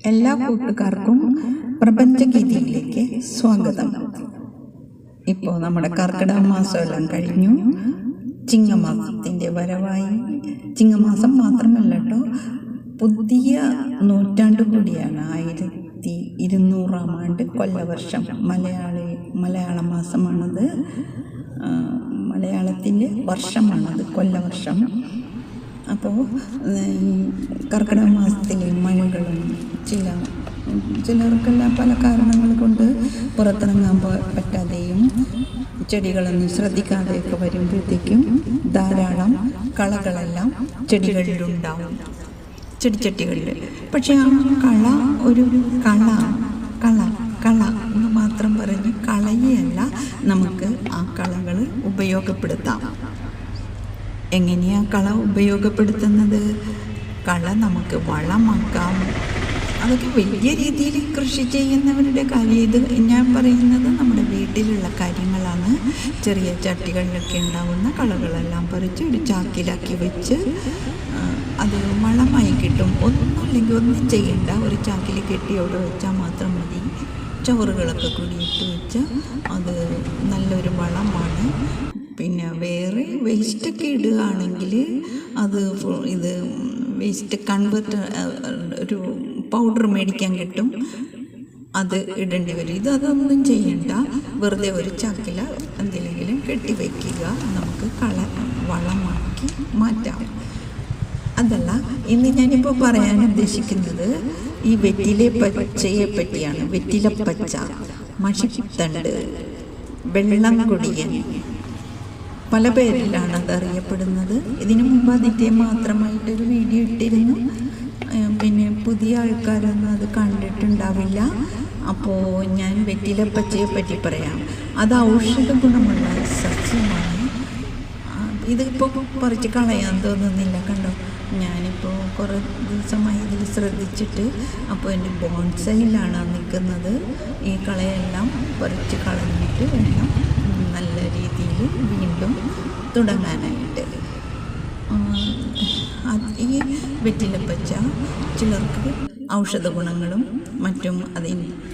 എല്ലാ കൂട്ടുകാർക്കും പ്രപഞ്ചഗീതിയിലേക്ക് സ്വാഗതം. ഇപ്പോൾ നമ്മുടെ കർക്കിടക മാസമെല്ലാം കഴിഞ്ഞു, ചിങ്ങമാസത്തിൻ്റെ വരവായി. ചിങ്ങമാസം മാത്രമല്ല കേട്ടോ, പുതിയ നൂറ്റാണ്ട് കൂടിയാണ്. 1200 ആണ്ട് കൊല്ലവർഷം. മലയാള മാസമാണത്, മലയാളത്തിൻ്റെ വർഷമാണത്, കൊല്ലവർഷം. അപ്പോൾ കർക്കിടക മാസത്തിലെ മഴകളും ചിലർക്കെല്ലാം പല കാരണങ്ങൾ കൊണ്ട് പുറത്തിറങ്ങാൻ പറ്റാതെയും ചെടികളൊന്നും ശ്രദ്ധിക്കാതെയൊക്കെ വരുമ്പോഴത്തേക്കും ധാരാളം കളകളെല്ലാം ചെടികളിലുണ്ടാവും, ചെടിച്ചട്ടികളിൽ. പക്ഷെ ആ കള ഒരു കള എന്ന് മാത്രം പറഞ്ഞ് കളയല്ല, നമുക്ക് ആ കളകൾ ഉപയോഗപ്പെടുത്താം. എങ്ങനെയാണ് കള ഉപയോഗപ്പെടുത്തുന്നത്? കള നമുക്ക് വളമാക്കാം. അതൊക്കെ വലിയ രീതിയിൽ കൃഷി ചെയ്യുന്നവരുടെ കാര്യം. ഇത് ഞാൻ പറയുന്നത് നമ്മുടെ വീട്ടിലുള്ള കാര്യങ്ങളാണ്. ചെറിയ ചട്ടികളിലൊക്കെ ഉണ്ടാവുന്ന കളകളെല്ലാം പറിച്ച് ഒരു ചാക്കിലാക്കി വെച്ച് അത് വളമായി കിട്ടും. ഒന്നുമില്ലെങ്കിൽ ഒന്നും ചെയ്യണ്ട, ഒരു ചാക്കിൽ കെട്ടി അവിടെ വെച്ചാൽ മാത്രം മതി. ചോറുകളൊക്കെ കൂടി ഇട്ട് വെച്ച് അത് നല്ലൊരു വളമാണ്. പിന്നെ വേറെ വേസ്റ്റൊക്കെ ഇടുകയാണെങ്കിൽ ഇത് വേസ്റ്റ് കൺവെർട്ടർ, ഒരു പൗഡർ മേടിക്കാൻ കിട്ടും, അത് ഇടേണ്ടി വരും. അതൊന്നും ചെയ്യണ്ട, വെറുതെ ഒരു ചാക്കില എന്തെങ്കിലും കെട്ടി വയ്ക്കുക, നമുക്ക് വളമാക്കി മാറ്റാം. അതല്ല, ഇന്ന് ഞാനിപ്പോൾ പറയാൻ ഉദ്ദേശിക്കുന്നത് ഈ വെറ്റില പച്ചയെ പറ്റിയാണ്. വെറ്റില പച്ച, മഷിത്തണ്ട്, വെള്ളം കൊടിയൻ, പല പേരിലാണ് അത് അറിയപ്പെടുന്നത്. ഇതിനു മുമ്പ് അതിൻ്റെ മാത്രമായിട്ടൊരു വീഡിയോ ഇട്ടിരുന്നു. പിന്നെ പുതിയ ആൾക്കാരൊന്നും അത് കണ്ടിട്ടുണ്ടാവില്ല. അപ്പോൾ ഞാൻ വെറ്റില പച്ചയെ പറ്റി പറയാം. അത് ഔഷധ ഗുണമുള്ള സസ്യമാണ്. ഇതിപ്പോൾ പറിച്ച് കളയാൻ തോന്നുന്നില്ല, കണ്ടോ. ഞാനിപ്പോൾ കുറേ ദിവസമായി ഇതിൽ ശ്രദ്ധിച്ചിട്ട്, അപ്പോൾ എൻ്റെ ബോൺസൈയിലാണ് നിൽക്കുന്നത്. ഈ കളയെല്ലാം പറിച്ച് കളഞ്ഞിട്ട് വേണം നല്ല രീതിയിൽ വീണ്ടും തുടങ്ങാനായിട്ട്. ഈ വെറ്റിലപ്പച്ച ചിലർക്ക് ഔഷധ ഗുണങ്ങളും മറ്റും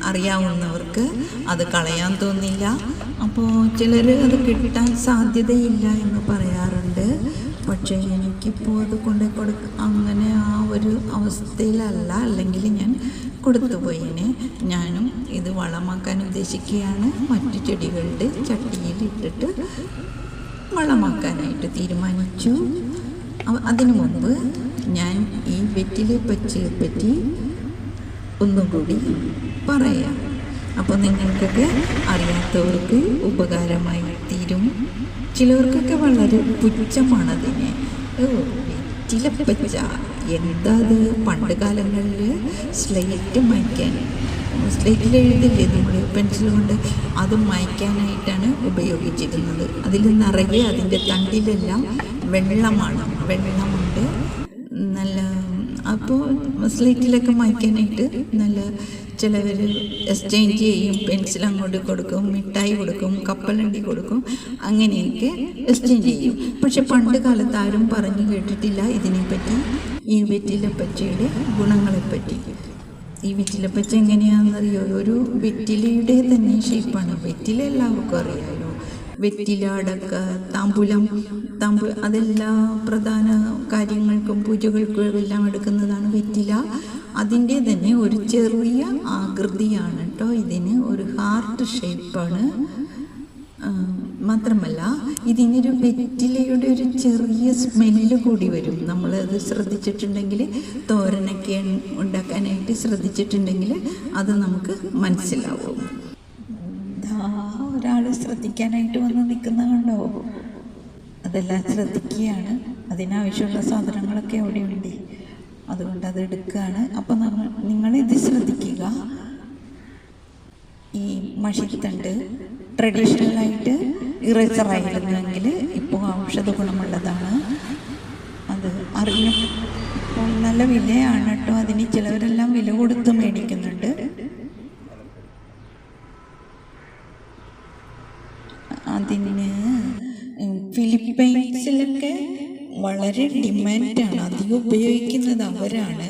അറിയാവുന്നവർക്ക് അത് കളയാൻ തോന്നില്ല. അപ്പോൾ ചിലർ അത് കിട്ടാൻ സാധ്യതയില്ല എന്ന് പറയാറുണ്ട്. പക്ഷേ എനിക്കിപ്പോൾ അത് അങ്ങനെ ആ ഒരു അവസ്ഥയിലല്ല, അല്ലെങ്കിൽ ഞാൻ കൊടുത്തുപോയിനെ. ഞാനും ഇത് വളമാക്കാൻ ഉദ്ദേശിക്കുകയാണ്. മറ്റു ചെടികളുടെ ചട്ടിയിൽ ഇട്ടിട്ട് വളമാക്കാനായിട്ട് തീരുമാനിച്ചു. അതിനു മുമ്പ് ഞാൻ ഈ വെറ്റില പച്ചയെ പറ്റി ഒന്നുകൂടി പറയാം. അപ്പോൾ നിങ്ങൾക്കൊക്കെ അറിയാത്തവർക്ക് ഉപകാരമായി തീരും. ചിലവർക്കൊക്കെ വളരെ പുച്ഛമാണതിനെ. വെറ്റിലപ്പച്ച എന്താ അത്? പണ്ട് കാലങ്ങളിൽ സ്ലേറ്റിൽ എഴുതില്ലേ നമ്മൾ പെൻസിൽ കൊണ്ട്, അത് മായ്ക്കാനായിട്ടാണ് ഉപയോഗിച്ചിരുന്നത്. അതിൽ നിറയെ അതിൻ്റെ തണ്ടിലെല്ലാം വെള്ളമുണ്ട് നല്ല. അപ്പോൾ സ്ലേറ്റിലൊക്കെ മായ്ക്കാനായിട്ട് നല്ല ചിലവർ എക്സ്ചേഞ്ച് ചെയ്യും. പെൻസിൽ അങ്ങോട്ട് കൊടുക്കും, മിഠായി കൊടുക്കും, കപ്പലണ്ടി കൊടുക്കും, അങ്ങനെയൊക്കെ എക്സ്ചേഞ്ച് ചെയ്യും. പക്ഷെ പണ്ട് കാലത്ത് ആരും പറഞ്ഞു കേട്ടിട്ടില്ല ഇതിനെപ്പറ്റി, ഈ വെറ്റിലപ്പച്ചയുടെ ഗുണങ്ങളെപ്പറ്റി. ഈ വെറ്റിലപ്പച്ച എങ്ങനെയാണെന്നറിയോ? ഒരു വെറ്റിലയുടെ തന്നെ ഷേപ്പാണ്. വെറ്റില എല്ലാവർക്കും അറിയാമല്ലോ. വെറ്റില, അടക്ക, താമ്പു അതെല്ലാ പ്രധാന കാര്യങ്ങൾക്കും പൂജകൾക്കും എല്ലാം എടുക്കുന്നതാണ് വെറ്റില. അതിൻ്റെ തന്നെ ഒരു ചെറിയ ആകൃതിയാണ് കേട്ടോ ഇതിന്, ഒരു ഹാർട്ട് ഷേപ്പാണ്. മാത്രമല്ല ഇതിനൊരു വെറ്റിലയുടെ ഒരു ചെറിയ സ്മെല്ല് കൂടി വരും. നമ്മളത് ശ്രദ്ധിച്ചിട്ടുണ്ടെങ്കിൽ, തോരനൊക്കെ ഉണ്ടാക്കാനായിട്ട് ശ്രദ്ധിച്ചിട്ടുണ്ടെങ്കിൽ അത് നമുക്ക് മനസ്സിലാവും. ഒരാൾ ശ്രദ്ധിക്കാനായിട്ട് വന്ന് നിൽക്കുന്നതുണ്ടോ? അതെല്ലാം ശ്രദ്ധിക്കുകയാണ്. അതിനാവശ്യമുള്ള സാധനങ്ങളൊക്കെ അവിടെയുണ്ട്, അതുകൊണ്ട് അത് എടുക്കുകയാണ്. അപ്പോൾ നിങ്ങളിത് ശ്രദ്ധിക്കുക. ഈ മഷിത്തണ്ട് ട്രഡീഷണലായിട്ട് ഇറേസറായിരുന്നെങ്കിൽ ഇപ്പോൾ ഔഷധ ഗുണമുള്ളതാണ്. അത് ഇപ്പോൾ നല്ല വിലയാണ് കേട്ടോ അതിന്. ചിലവരെല്ലാം വില കൊടുത്ത് മേടിക്കുന്നുണ്ട്. അതിന് ഫിലിപ്പൈൻസിലൊക്കെ വളരെ ഡിമാൻഡാണ്, അധികം ഉപയോഗിക്കുന്നത് അവരാണ്.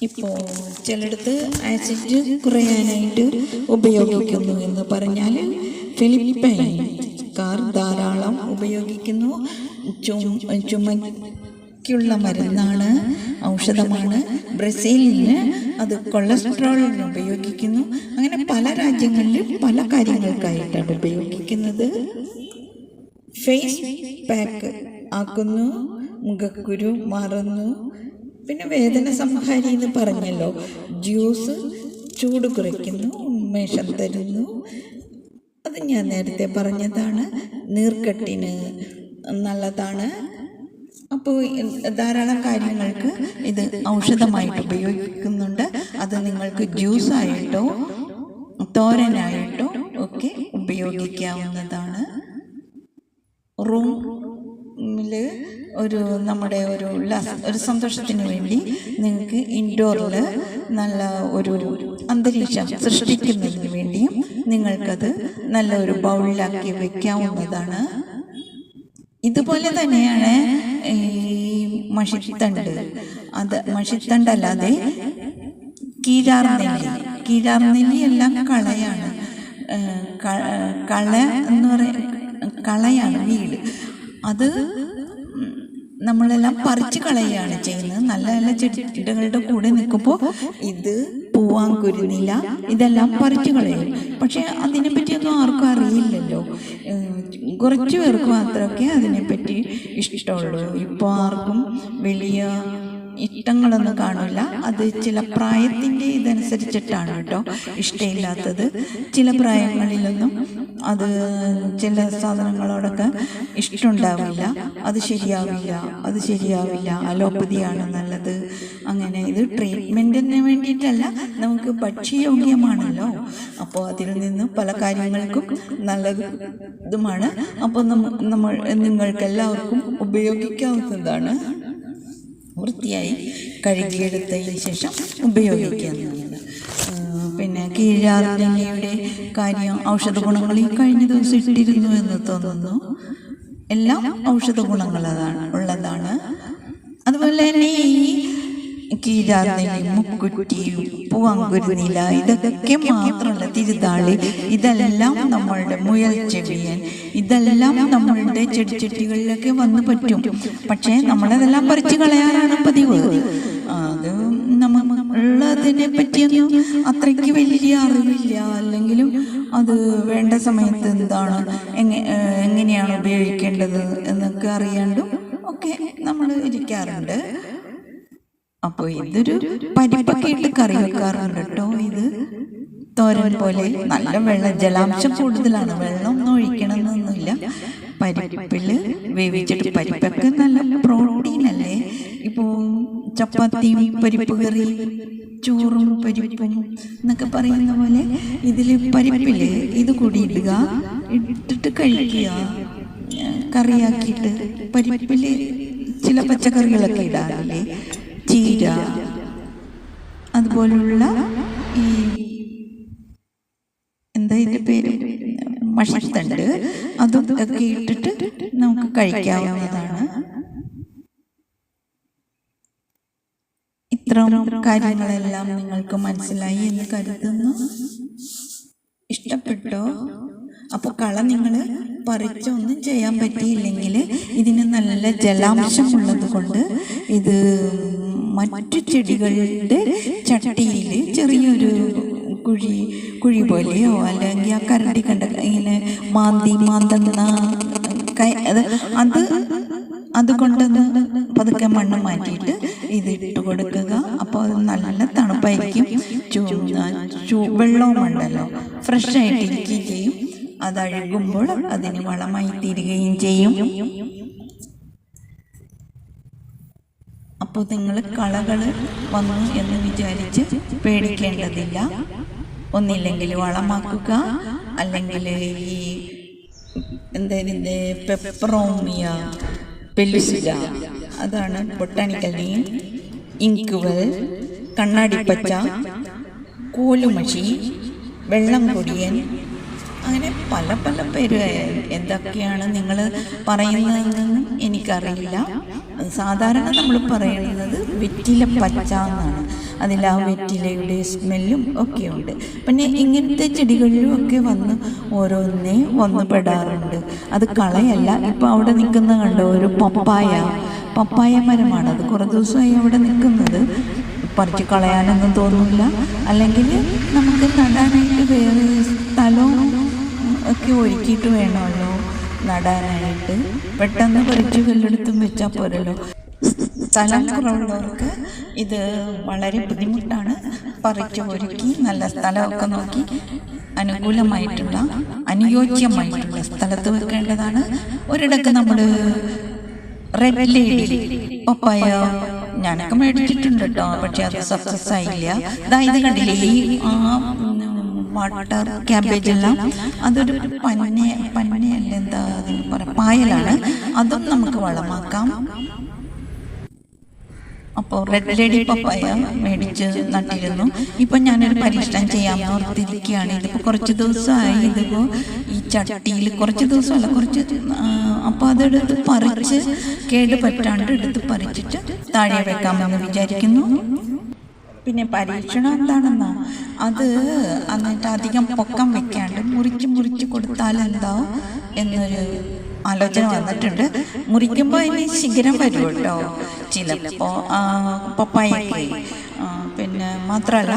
ഇപ്പോൾ ചിലയിടത്ത് ആസിഡ് കുറയാനായിട്ട് ഉപയോഗിക്കുന്നു എന്ന് പറഞ്ഞാൽ ഫിലിപ്പൈൻകാർ ധാരാളം ഉപയോഗിക്കുന്നു. ചുമക്കുള്ള മരുന്നാണ്, ഔഷധമാണ്. ബ്രസീലിന് അത് കൊളസ്ട്രോളിന് ഉപയോഗിക്കുന്നു. അങ്ങനെ പല രാജ്യങ്ങളിലും പല കാര്യങ്ങൾക്കായിട്ടാണ് ഉപയോഗിക്കുന്നത്. ഫേസ് പാക്ക് ആക്കുന്നു, മുഖക്കുരു മാറുന്നു. പിന്നെ വേദന സംഹാരി എന്ന് പറഞ്ഞല്ലോ, ജ്യൂസ് ചൂട് കുറയ്ക്കുന്നു, ഉന്മേഷം തരുന്നു. അത് ഞാൻ നേരത്തെ പറഞ്ഞതാണ്. നീർക്കെട്ടിന് നല്ലതാണ്. അപ്പോൾ ധാരാളം കാര്യങ്ങൾക്ക് ഇത് ഔഷധമായിട്ട് ഉപയോഗിക്കുന്നുണ്ട്. അത് നിങ്ങൾക്ക് ജ്യൂസായിട്ടോ തോരനായിട്ടോ ഒക്കെ ഉപയോഗിക്കാവുന്നതാണ്. റൂമിൽ നമ്മുടെ ഒരു സന്തോഷത്തിന് വേണ്ടി നിങ്ങൾക്ക് ഇൻഡോറിൽ നല്ല ഒരു അന്തരീക്ഷം സൃഷ്ടിക്കുന്നതിന് വേണ്ടിയും നിങ്ങൾക്കത് നല്ല ഒരു ബൗളിലാക്കി വെക്കാവുന്നതാണ്. ഇതുപോലെ തന്നെയാണ് ഈ മഷിത്തണ്ട്. അത് മഷിത്തണ്ടല്ലാതെ കീഴാർനെല്ലി എല്ലാം കളയാണ്. കള എന്ന് കളയാണ് വീട്. അത് നമ്മളെല്ലാം പറിച്ച് കളയുകയാണ് ചെയ്യുന്നത്. നല്ല നല്ല ചെടികളുടെ കൂടെ നിൽക്കുമ്പോൾ ഇത് പൂവാങ്കുരുന്നില ഇതെല്ലാം പറിച്ചു കളയും. പക്ഷെ അതിനെപ്പറ്റിയൊന്നും ആർക്കും അറിയില്ലല്ലോ. കുറച്ച് പേർക്ക് മാത്രമൊക്കെ അതിനെപ്പറ്റി ഇഷ്ടമുള്ളൂ. ഇപ്പോൾ ആർക്കും വലിയ ഇഷ്ടങ്ങളൊന്നും കാണില്ല. അത് ചില പ്രായത്തിൻ്റെ ഇതനുസരിച്ചിട്ടാണ് കേട്ടോ ഇഷ്ടമില്ലാത്തത്. ചില പ്രായങ്ങളിലൊന്നും അത് ചില സാധനങ്ങളോടൊക്കെ ഇഷ്ടമുണ്ടാവില്ല. അത് ശരിയാവില്ല, അലോപ്പതിയാണ് നല്ലത്. അങ്ങനെ ഇത് ട്രീറ്റ്മെൻറ്റിന് വേണ്ടിയിട്ടല്ല, നമുക്ക് ഭക്ഷ്യയോഗ്യമാണല്ലോ. അപ്പോൾ അതിൽ നിന്ന് പല കാര്യങ്ങൾക്കും നല്ലതുമാണ്. അപ്പോൾ നിങ്ങൾക്കെല്ലാവർക്കും ഉപയോഗിക്കാവുന്നതാണ്. വൃത്തിയായി കഴുകിയെടുത്തതിന് ശേഷം ഉപയോഗിക്കാവുന്നതാണ്. പിന്നെ കീഴാർനെല്ലിയുടെ കാര്യം, ഔഷധ ഗുണങ്ങൾ ഈ കഴിഞ്ഞ ദിവസം ഇട്ടിരുന്നു എന്ന് തോന്നുന്നു. എല്ലാം ഔഷധ ഉള്ളതാണ്. അതുപോലെ തന്നെ ഈ കീഴാർനെല്ലി, മുക്കുറ്റി, പൂവാങ്കുരുന്നില ഇതൊക്കെ മാത്രമല്ല, തിരുതാളി, ഇതെല്ലാം നമ്മളുടെ മുയൽ ചെവിയൻ, ഇതെല്ലാം നമ്മളുടെ ചെടിച്ചട്ടികളിലൊക്കെ വന്ന് പറ്റും. പക്ഷേ നമ്മളതെല്ലാം പറിച്ചു കളയാറാണ് പതിവ്. അത് നമ്മളുള്ളതിനെ പറ്റിയൊന്നും അത്രയ്ക്ക് വലിയ അറിവില്ല. അല്ലെങ്കിലും അത് വേണ്ട സമയത്ത് എന്താണ് എങ്ങനെയാണ് ഉപയോഗിക്കേണ്ടത് എന്നൊക്കെ അറിയാണ്ടും ഒക്കെ നമ്മൾ ഇരിക്കാറുണ്ട്. അപ്പോൾ ഇതൊരു പരിപ്പൊക്കെ ഇട്ട് കറി വെക്കാറുണ്ട് കേട്ടോ. ഇത് തോരൻ പോലെ നല്ല ജലാംശം കൂടുതലാണ്. വെള്ളമൊന്നും ഒഴിക്കണമെന്നൊന്നുമില്ല. പരിപ്പിൽ വേവിച്ചിട്ട്, പരിപ്പൊക്കെ നല്ല പ്രോട്ടീനല്ലേ. ഇപ്പോൾ ചപ്പാത്തിയും പരിപ്പ് കറി, ചോറും പരിപ്പും എന്നൊക്കെ പറയുന്ന പോലെ ഇതിൽ പരിപ്പിൽ ഇത് കൂടി ഇട്ടിട്ട് കഴിക്കുക. കറിയാക്കിയിട്ട് പരിപ്പിൽ ചില പച്ചക്കറികളൊക്കെ ഇടാറില്ലേ, ചീര, അതുപോലുള്ള ഈ എന്താ ഇതിൻ്റെ പേര്, മഷിത്തണ്ട്, അതും ഒക്കെ ഇട്ടിട്ട് നമുക്ക് കഴിക്കാവുന്നതാണ്. ഇത്രയും കാര്യങ്ങളെല്ലാം നിങ്ങൾക്ക് മനസ്സിലായി എന്ന് കരുതുന്നു. ഇഷ്ടപ്പെട്ടോ? അപ്പോൾ കള നിങ്ങൾ പറിച്ചൊന്നും ചെയ്യാൻ പറ്റിയില്ലെങ്കിൽ ഇതിന് നല്ല ജലാംശമുള്ളത് കൊണ്ട് ഇത് മറ്റു ചെടികളുടെ ചട്ടിയിൽ ചെറിയൊരു കുഴി പോലെയോ അല്ലെങ്കിൽ ആ കരണ്ടി ഇങ്ങനെ മാന്തുന്ന അതുകൊണ്ടൊന്ന് പതുക്കെ മണ്ണ് മാറ്റിയിട്ട് ഇത് ഇട്ട് കൊടുക്കുക. അപ്പോൾ അത് നല്ല തണുപ്പായിരിക്കും. വെള്ളവും ഉണ്ടല്ലോ, ഫ്രഷ് ആയിട്ടിരിക്കുകയും ചെയ്യും. അതഴുകുമ്പോൾ അതിന് വളമായി തീരുകയും ചെയ്യും. അപ്പോൾ നിങ്ങൾ കളകൾ വന്നു എന്ന് വിചാരിച്ച് പേടിക്കേണ്ടതില്ല. ഒന്നില്ലെങ്കിൽ വളമാക്കുക, അല്ലെങ്കിൽ ഈ ഇതിൻ്റെ പെപ്പറോമിയ പെല്ലുസില, അതാണ് ബൊട്ടാണിക്കൽ നെയിം, ഇങ്കുവൽ, കണ്ണാടിപ്പച്ച, കോലുമഷി, വെള്ളം കൊടിയൻ, അങ്ങനെ പല പല പേര്. എന്തൊക്കെയാണ് നിങ്ങൾ പറയുന്നതെന്ന് എനിക്കറിയില്ല. സാധാരണ നമ്മൾ പറയുന്നത് വെറ്റില പച്ച എന്നാണ്. അതിൽ ആ വെറ്റിലയുടെ സ്മെല്ലും ഒക്കെ ഉണ്ട്. പിന്നെ ഇങ്ങനത്തെ ചെടികളിലും ഒക്കെ വന്ന് ഓരോന്നേ വന്ന് പെടാറുണ്ട്. അത് കളയല്ല. ഇപ്പോൾ അവിടെ നിൽക്കുന്ന കണ്ടോ ഒരു പപ്പായ മരമാണ്. അത് കുറേ ദിവസമായി അവിടെ നിൽക്കുന്നത്. പറിച്ച് കളയാനൊന്നും തോന്നില്ല. അല്ലെങ്കിൽ നമുക്ക് നടാനായിട്ട് വേറെ സ്ഥലവും ഒക്കെ ഒരുക്കിയിട്ട് വേണമല്ലോ നടാനായിട്ട്. പെട്ടെന്ന് പറിച്ച് വല്ലയിടത്തും വെച്ചാൽ പോരല്ലോ. സ്ഥലം കുറവുള്ളവർക്ക് ഇത് വളരെ ബുദ്ധിമുട്ടാണ്. പറിച്ച് ഒരുക്കി നല്ല സ്ഥലമൊക്കെ നോക്കി അനുയോജ്യമായിട്ടുള്ള സ്ഥലത്ത് വെക്കേണ്ടതാണ്. ഒരിടക്ക് നമ്മൾ റെഡ് ലേഡി പപ്പായ ഞാനൊക്കെ മേടിച്ചിട്ടുണ്ട് കേട്ടോ, പക്ഷെ അത് സക്സസ് ആയില്ല. ഇത് കണ്ടില്ലേ, ഈ വാട്ടർ ക്യാബേജ് എല്ലാം അതൊരു പന്നയല്ല, എന്താ അതിന് പറയാം, പായലാണ്. അതും നമുക്ക് വളമാക്കാം. അപ്പോൾ റെഡ് ലേഡി പപ്പായ മേടിച്ച് നട്ടിരുന്നു. ഇപ്പം ഞാനൊരു പരീക്ഷണം ചെയ്യാമെന്ന് ഓർത്തിരിക്കുകയാണ്. ഇതിപ്പോൾ കുറച്ച് ദിവസമായി. ഇതിപ്പോൾ ഈ ചട്ടിയിൽ കുറച്ച് ദിവസമല്ല, അപ്പോൾ അതെടുത്ത് പറിച്ച് കേടുപറ്റാണ്ട് എടുത്ത് പറിച്ചിട്ട് താഴെ വെക്കാമെന്ന് വിചാരിക്കുന്നു. പിന്നെ പരീക്ഷണം എന്താണെന്നോ, എന്നിട്ട് അധികം പൊക്കം വെക്കാണ്ട് മുറിച്ച് കൊടുത്താൽ എന്താ എന്നൊരു ആലോചന വന്നിട്ടുണ്ട്. മുറിക്കുമ്പോൾ അതിന് ശിഖരം വരും കേട്ടോ ചിലപ്പോൾ പപ്പായക്ക്. പിന്നെ മാത്രമല്ല,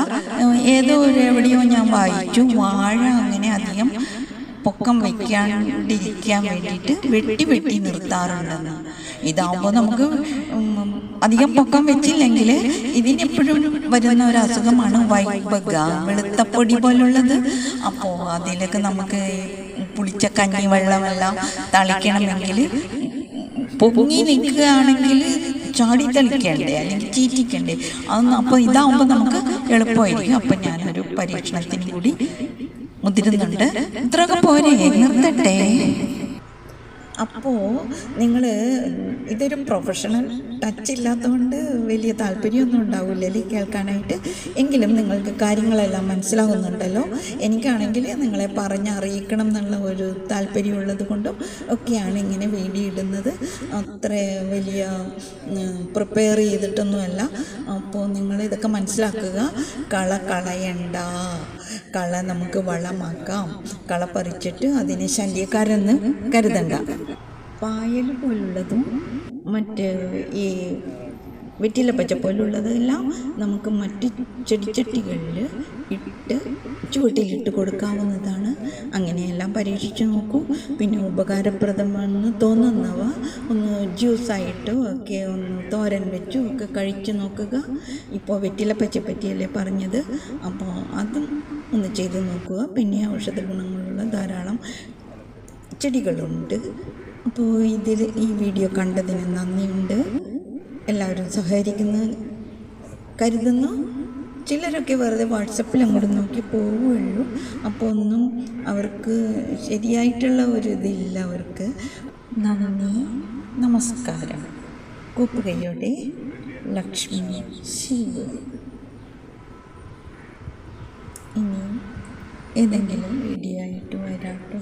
എവിടെയോ ഞാൻ വായിച്ചു, വാഴ അങ്ങനെ അധികം പൊക്കം വയ്ക്കാണ്ടിരിക്കാൻ വേണ്ടിയിട്ട് വെട്ടി നിർത്താറുണ്ടെന്ന്. ഇതാകുമ്പോൾ നമുക്ക് അധികം പൊക്കം വെച്ചില്ലെങ്കിൽ ഇതിനെപ്പോഴും വരുന്ന ഒരു അസുഖമാണ് വൈബഗ, വെളുത്തപ്പൊടി പോലുള്ളത്. അപ്പോൾ അതിലൊക്കെ നമുക്ക് പുളിച്ച കഞ്ഞി വെള്ളമെല്ലാം തളിക്കണമെങ്കിൽ പൊങ്ങി നിൽക്കുകയാണെങ്കിൽ ചാടി തളിക്കണ്ടേ, അല്ലെങ്കിൽ ചീറ്റിക്കണ്ടേ. അപ്പോൾ ഇതാവുമ്പോൾ നമുക്ക് എളുപ്പമായിരിക്കും. അപ്പം ഞാനൊരു പരീക്ഷണത്തിന് കൂടി മുതിരുന്നുണ്ട്. ഇത്രയൊക്കെ പോരെ, നിർത്തട്ടെ. അപ്പോൾ നിങ്ങൾ ഇതൊരു പ്രൊഫഷണൽ ടച്ച് ഇല്ലാത്തതുകൊണ്ട് വലിയ താല്പര്യമൊന്നും ഉണ്ടാവില്ലല്ലേ കേൾക്കാനായിട്ട്. എങ്കിലും നിങ്ങൾക്ക് കാര്യങ്ങളെല്ലാം മനസ്സിലാകുന്നുണ്ടല്ലോ. എനിക്കാണെങ്കിൽ നിങ്ങളെ പറഞ്ഞറിയിക്കണം എന്നുള്ള ഒരു താല്പര്യമുള്ളത് കൊണ്ടും ഒക്കെയാണ് ഇങ്ങനെ വീഡിയോ ഇടുന്നത്. അത്ര വലിയ പ്രിപ്പയർ ചെയ്തിട്ടൊന്നുമല്ല. അപ്പോൾ നിങ്ങളിതൊക്കെ മനസ്സിലാക്കുക. കളയണ്ട, കള നമുക്ക് വളമാക്കാം. കള പറിച്ചിട്ട് അതിനെ ശല്യക്കാരെന്ന് കരുതണ്ട. പായൽ പോലുള്ളതും മറ്റ് ഈ വെറ്റിലപ്പച്ച പോലുള്ളതെല്ലാം നമുക്ക് മറ്റ് ചെടിച്ചട്ടികളിൽ ചുവട്ടിലിട്ട് കൊടുക്കാവുന്നതാണ്. അങ്ങനെയെല്ലാം പരീക്ഷിച്ച് നോക്കൂ. പിന്നെ ഉപകാരപ്രദമാണെന്ന് തോന്നുന്നവ ഒന്ന് ജ്യൂസായിട്ടും ഒക്കെ ഒന്ന് തോരൻ വെച്ചും ഒക്കെ കഴിച്ച് നോക്കുക. ഇപ്പോൾ വെറ്റിലപ്പച്ച പറ്റിയല്ലേ പറഞ്ഞത്, അപ്പോൾ അതും ഒന്ന് ചെയ്ത് നോക്കുക. പിന്നെ ഔഷധ ഗുണങ്ങളുള്ള ധാരാളം ചെടികളുണ്ട്. അപ്പോൾ ഈ വീഡിയോ കണ്ടതിന് നന്ദിയുണ്ട്. എല്ലാവരും സഹകരിക്കുന്നു കരുതുന്നു. ചിലരൊക്കെ വെറുതെ വാട്സപ്പിൽ അങ്ങോട്ട് നോക്കി പോവുകയുള്ളൂ. അപ്പോൾ ഒന്നും അവർക്ക് ശരിയായിട്ടുള്ള ഒരു ഇതില്ല അവർക്ക്. നന്ദി, നമസ്കാരം. കൂപ്പുകയോടെ ലക്ഷ്മി ശിവ. ഇനി ഏതെങ്കിലും വീഡിയോ ആയിട്ട് വരാട്ടോ.